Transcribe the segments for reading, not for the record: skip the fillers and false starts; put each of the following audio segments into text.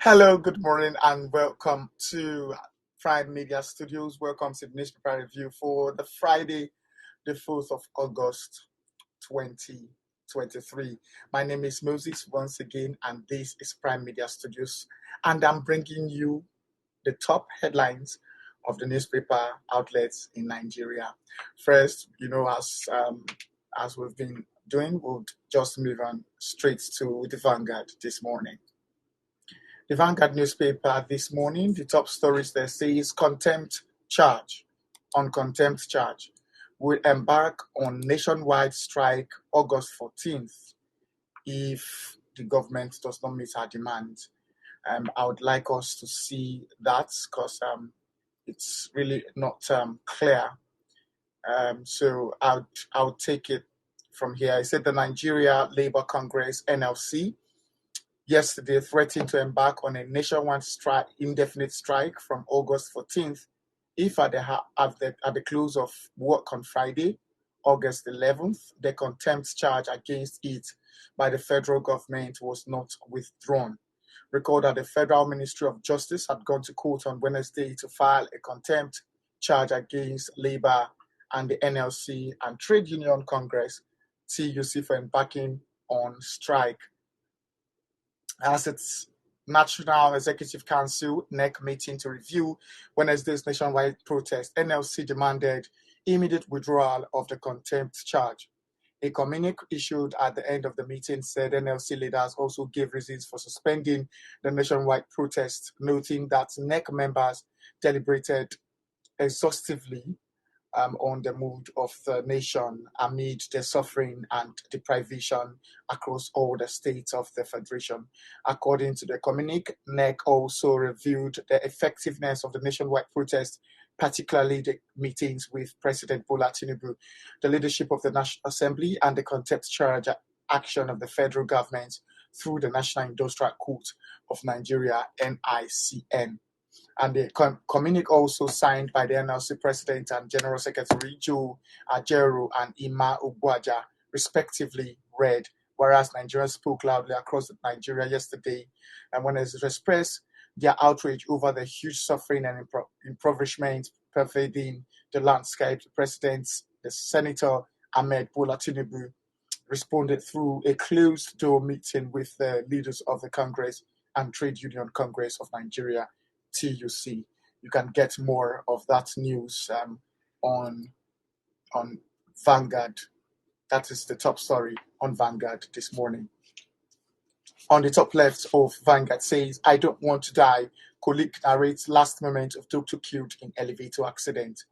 Hello, good morning, and welcome to Prime Media Studios. Welcome to the newspaper review for the Friday, the 4th of August, 2023. My name is Moses once again, and this is Prime Media Studios, and I'm bringing you the top headlines of the newspaper outlets in Nigeria. First, as we've been doing, we'll just move on straight to the Vanguard this morning. The Vanguard newspaper this morning, the top stories there says contempt charge. On contempt charge, will embark on nationwide strike August 14th if the government does not meet our demands. I would like us to see that because it's really not clear. So I'll take it from here. I said the Nigeria Labour Congress (NLC) yesterday threatened to embark on a nationwide strike, indefinite strike from August 14th if at the close of work on Friday, August 11th, the contempt charge against it by the federal government was not withdrawn. Recall that the Federal Ministry of Justice had gone to court on Wednesday to file a contempt charge against Labour and the NLC and Trade Union Congress, TUC, for embarking on strike. As its National Executive Council (NEC) meeting to review Wednesday's nationwide protest, NLC demanded immediate withdrawal of the contempt charge. A communique issued at the end of the meeting said NLC leaders also gave reasons for suspending the nationwide protest, noting that NEC members deliberated exhaustively on the mood of the nation amid the suffering and deprivation across all the states of the Federation. According to the communique, NEC also reviewed the effectiveness of the nationwide protest, particularly the meetings with President Bola Tinubu, the leadership of the National Assembly, and the contempt charge action of the federal government through the National Industrial Court of Nigeria (NICN). And the communique also signed by the NLC President and General Secretary Joe Ajaero and Ima Ogbuaja, respectively, read, whereas Nigerians spoke loudly across Nigeria yesterday and when it expressed their outrage over the huge suffering and impoverishment pervading the landscape. The President, the Senator Ahmed Bola Tinubu, responded through a closed-door meeting with the leaders of the Congress and Trade Union Congress of Nigeria, TUC. You can get more of that news on Vanguard. That is the top story on Vanguard this morning. On the top left of Vanguard says, "I don't want to die. Colleague narrates last moment of doctor killed in elevator accident."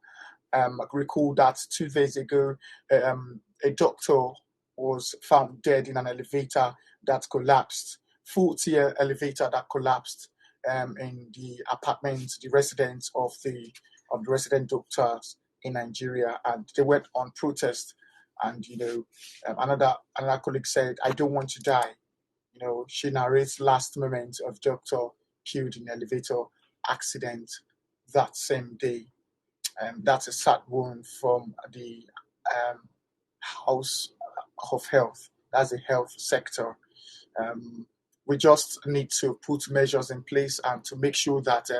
Recall that 2 days ago, a doctor was found dead in an elevator that collapsed, full-tier elevator that collapsed in the apartment, the residence of the resident doctors in Nigeria, and they went on protest. And another colleague said, "I don't want to die." She narrates last moment of doctor killed in elevator accident that same day. That's a sad one from the House of Health. That's the health sector. We just need to put measures in place and to make sure that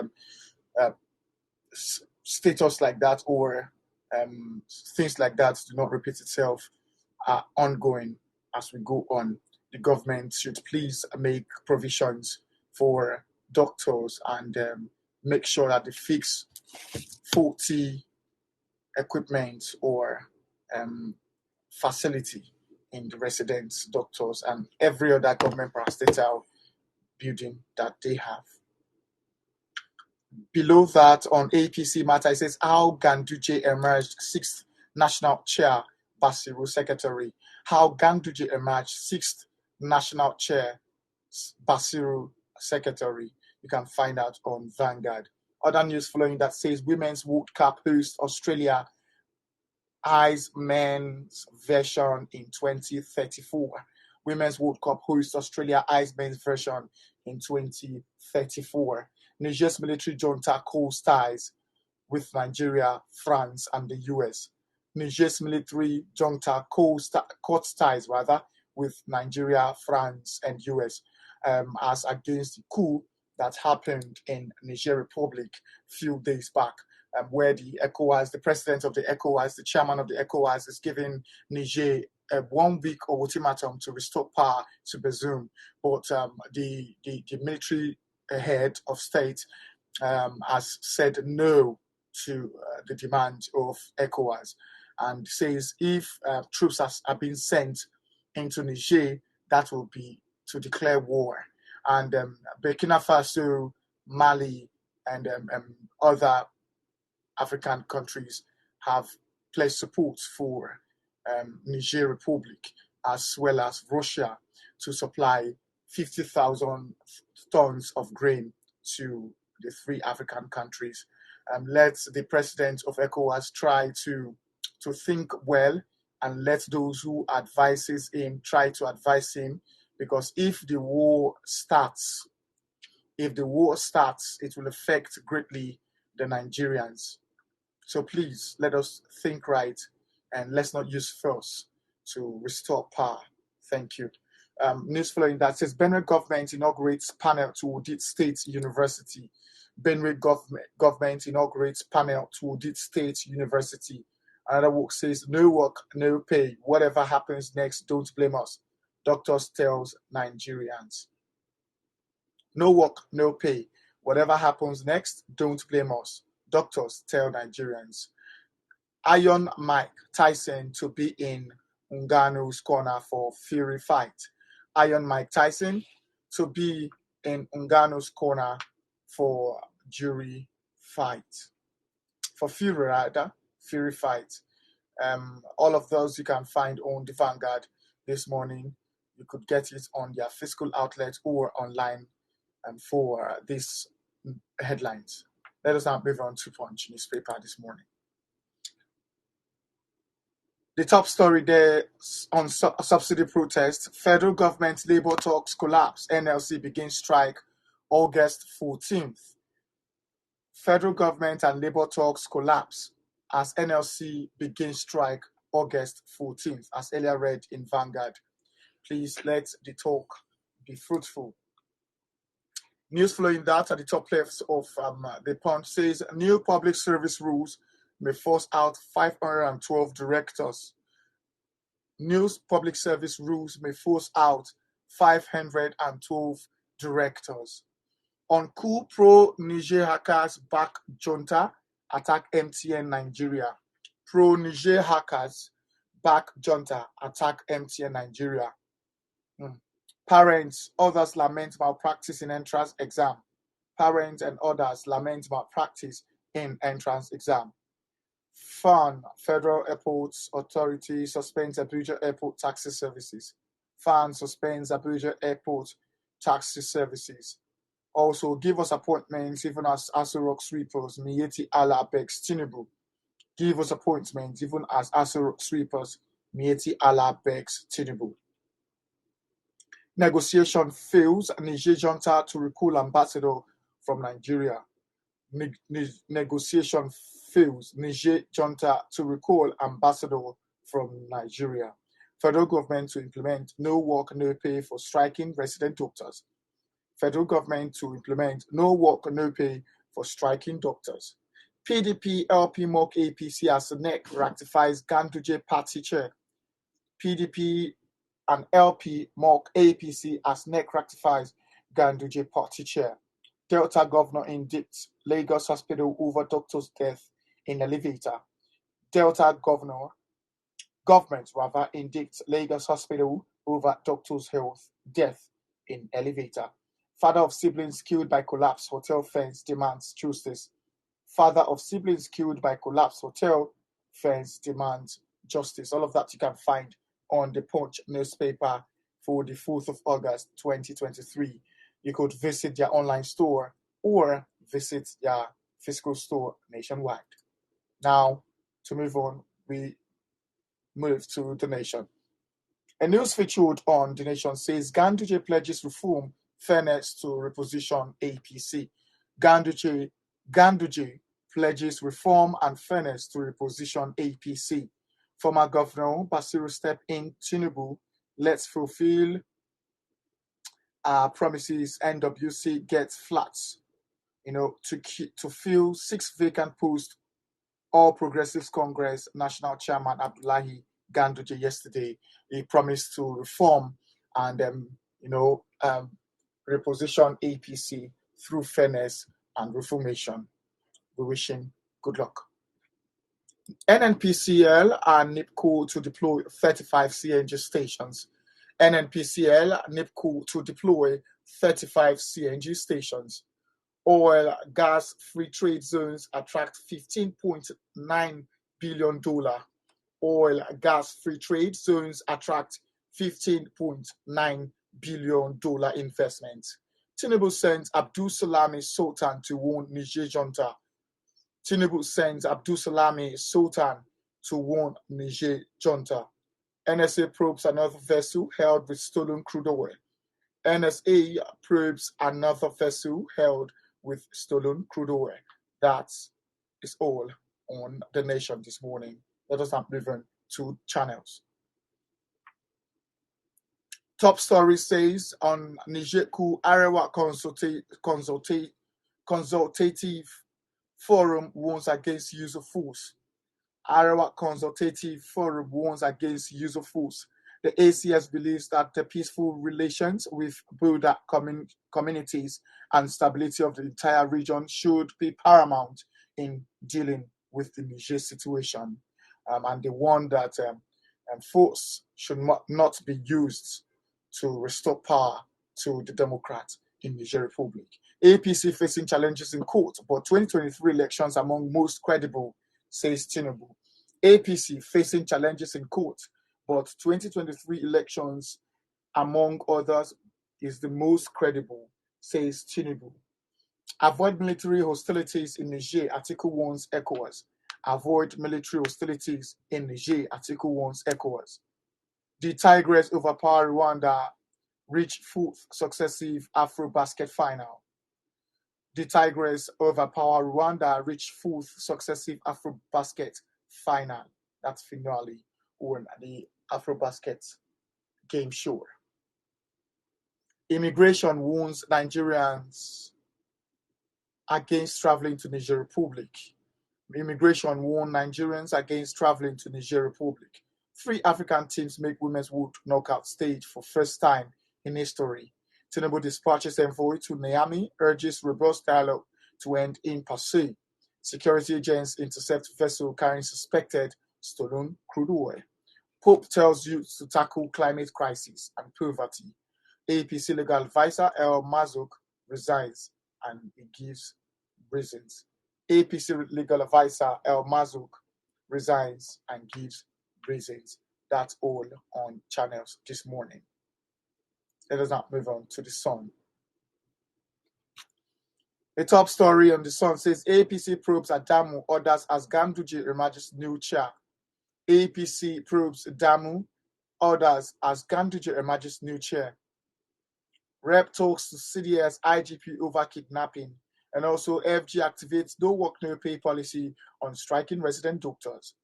status like that or things like that do not repeat itself are ongoing as we go on. The government should please make provisions for doctors and make sure that they fix faulty equipment or facility in the residence doctors and every other government parastatal building that they have. Below that, on APC matter, it says how Ganduje emerged 6th national chair, Basiru secretary. How Ganduje emerged 6th national chair, Basiru secretary. You can find out on Vanguard. Other news following that says Women's World Cup host Australia eyes men's version in 2034. Women's World Cup host Australia eyes men's version in 2034. Niger's military junta calls ties with Nigeria, France, and the US. Niger's military junta cuts ties with Nigeria, France, and US as against the coup that happened in Niger Republic a few days back, where the ECOWAS, the president of the ECOWAS, the chairman of the ECOWAS, is giving Niger a 1 week ultimatum to restore power to Bazoum. But the military head of state has said no to the demand of ECOWAS, and says if troops are being sent into Niger, that will be to declare war. And Burkina Faso, Mali, and other African countries have pledged support for Niger Republic, as well as Russia, to supply 50,000 tons of grain to the three African countries. Let the president of ECOWAS try to think well, and let those who advises him try to advise him, because if the war starts, it will affect greatly the Nigerians. So please let us think right, and let's not use force to restore power. Thank you. News following that says Benue government inaugurates panel to audit state university. Benue government inaugurates panel to audit state university. Another work says no work, no pay. Whatever happens next, don't blame us. Doctors tells Nigerians. No work, no pay. Whatever happens next, don't blame us. Doctors tell Nigerians. Iron Mike Tyson to be in Ngannou's corner for Fury fight. Iron Mike Tyson to be in Ngannou's corner for jury fight. For Fury, rather, Fury fight. All of those you can find on the Vanguard this morning. You could get it on their physical outlet or online for these headlines. Let us now move on to Punch newspaper this morning. The top story there on subsidy protest. Federal government labor talks collapse. NLC begins strike August 14th. Federal government and labor talks collapse as NLC begins strike August 14th, as earlier read in Vanguard. Please let the talk be fruitful. News flowing that at the top left of the Punch says new public service rules may force out 512 directors. New public service rules may force out 512 directors. On coup, pro-Niger hackers back junta, attack MTN Nigeria. Pro-Niger hackers back junta, attack MTN Nigeria. Parents, others lament malpractice in entrance exam. Parents and others lament malpractice in entrance exam. FAN, Federal Airports Authority, suspends Abuja Airport taxi services. FAN suspends Abuja Airport taxi services. Also, give us appointments even as Aso Rock sweepers. Miyetti Allah begs Tinubu. Give us appointments even as Aso Rock sweepers. Miyetti Allah begs Tinubu. Negotiation fails. Niger junta to recall ambassador from Nigeria. Negotiation fails. Niger junta to recall ambassador from Nigeria. Federal government to implement no work, no pay for striking resident doctors. Federal government to implement no work, no pay for striking doctors. PDP, LP, mock APC as NEC ratifies Ganduje party chair. PDP and LP mock APC as NEC ratifies Ganduje party chair. Delta governor indicts Lagos hospital over doctor's death in elevator. Delta government indicts Lagos hospital over doctor's health death in elevator. Father of siblings killed by collapse hotel fence demands justice. Father of siblings killed by collapse hotel fence demands justice. All of that you can find on the Punch newspaper for the 4th of August 2023. You could visit their online store or visit their physical store nationwide. Now, to move on, we move to The Nation. A news featured on The Nation says Ganduje pledges reform, fairness to reposition APC. Ganduje pledges reform and fairness to reposition APC. Former Governor Basiru step in Tinubu, let's fulfill promises NWC gets flats, to fill 6 vacant posts. All Progressives Congress National Chairman Abdullahi Ganduje yesterday, he promised to reform and reposition APC through fairness and reformation. We wish him good luck. NNPCL and NIPCO to deploy 35 CNG stations. NNPCL and NIPCO to deploy 35 CNG stations. Oil, gas, free trade zones attract $15.9 billion. Oil, gas, free trade zones attract $15.9 billion investment. Tinubu sends Abdul Salami Sultan to warn Niger junta. Tinubu sends Abdul Salami Sultan to warn Niger junta. NSA probes another vessel held with stolen crude oil. NSA probes another vessel held with stolen crude oil. That is all on The Nation this morning. Let us now move on to channels. Top story says on Niger coup, Arewa Consultative Forum warns against use of force. Arewa Consultative Forum warns against use of force. The ACS believes that the peaceful relations with Buddha communities and stability of the entire region should be paramount in dealing with the Niger situation. And they warn that force should not be used to restore power to the Democrats in Niger Republic. APC facing challenges in court, but 2023 elections among most credible, says Tinubu. APC facing challenges in court, but 2023 elections, among others, is the most credible, says Tinubu. Avoid military hostilities in Niger, Article 1's ECOWAS. Avoid military hostilities in Niger, Article 1's ECOWAS. The Tigress overpower Rwanda, reach 4th successive AfroBasket final. The Tigress overpower Rwanda, reach 4th successive AfroBasket final. That's finale on the AfroBasket game show. Immigration warns Nigerians against traveling to Niger Republic. Immigration warns Nigerians against traveling to Niger Republic. 3 African teams make Women's World Knockout stage for first time in history. Tinubu dispatches envoy to Niamey, urges robust dialogue to end impasse. Security agents intercept vessel carrying suspected stolen crude oil. Pope tells youth to tackle climate crisis and poverty. APC legal advisor El Mazouk resigns and he gives reasons. APC legal advisor El Mazouk resigns and gives reasons. That's all on channels this morning. Let us now move on to the Sun. The top story on the Sun says APC probes Adamu, orders as Ganduje emerges new chair. APC probes Adamu, orders as Ganduje emerges new chair. Rep talks to CDS IGP over kidnapping, and also FG activates no work no pay policy on striking resident doctors.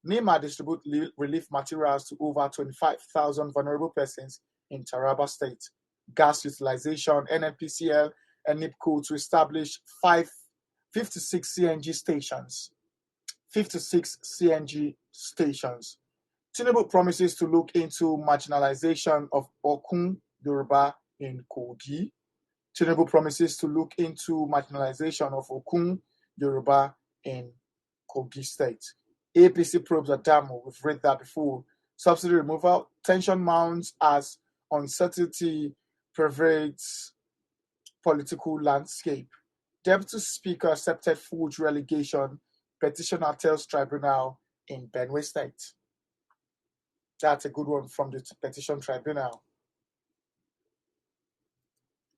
NEMA distribute relief materials to over 25,000 vulnerable persons in Taraba State. Gas utilization, NNPCL and NIPCO to establish 56 CNG stations. 56 CNG stations. Tinubu promises to look into marginalization of Okun Yoruba in Kogi. Tinubu promises to look into marginalization of Okun Yoruba in Kogi State. APC probes Adamu, we've read that before. Subsidy removal, tension mounts as uncertainty pervades political landscape. Deputy Speaker accepted Fuji relegation, petitioner tells tribunal in Benue State. That's a good one from the petition tribunal.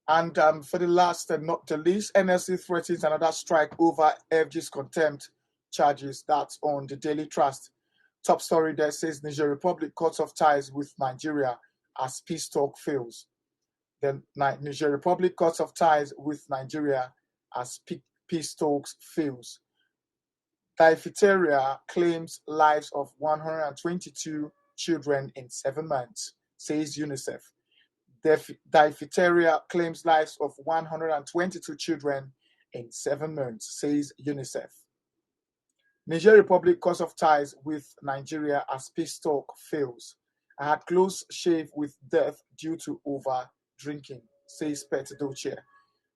And for the last and not the least, NLC threatens another strike over FG's contempt charges. That's on the Daily Trust. Top story there says Niger Republic cuts off ties with Nigeria as peace talk fails. The Niger Republic cuts off ties with Nigeria as peace talks fails. Diphtheria claims lives of 122 children in 7 months, says UNICEF. Diphtheria claims lives of 122 children in 7 months, says UNICEF. Niger Republic cuts off ties with Nigeria as peace talk fails. I had close shave with death due to over drinking, says Pet Doche.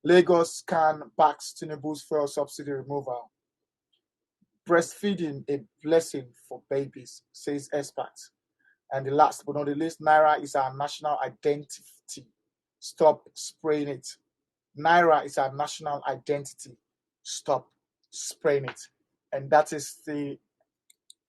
Lagos can backs Tinubu's fuel subsidy removal. Breastfeeding a blessing for babies, says experts. And the last but not the least, Naira is our national identity. Stop spraying it. Naira is our national identity. Stop spraying it. And that is the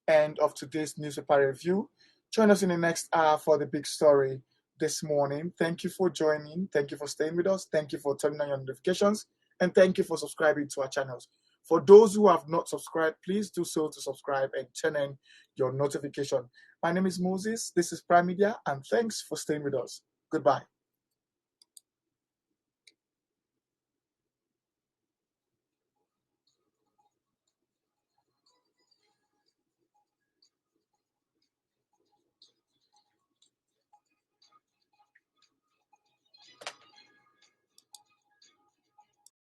end of today's newspaper review. Join us in the next hour for the big story this morning. Thank you for joining. Thank you for staying with us. Thank you for turning on your notifications. And thank you for subscribing to our channels. For those who have not subscribed, please do so to subscribe and turn on your notification. My name is Moses. This is Prime Media, and thanks for staying with us. Goodbye.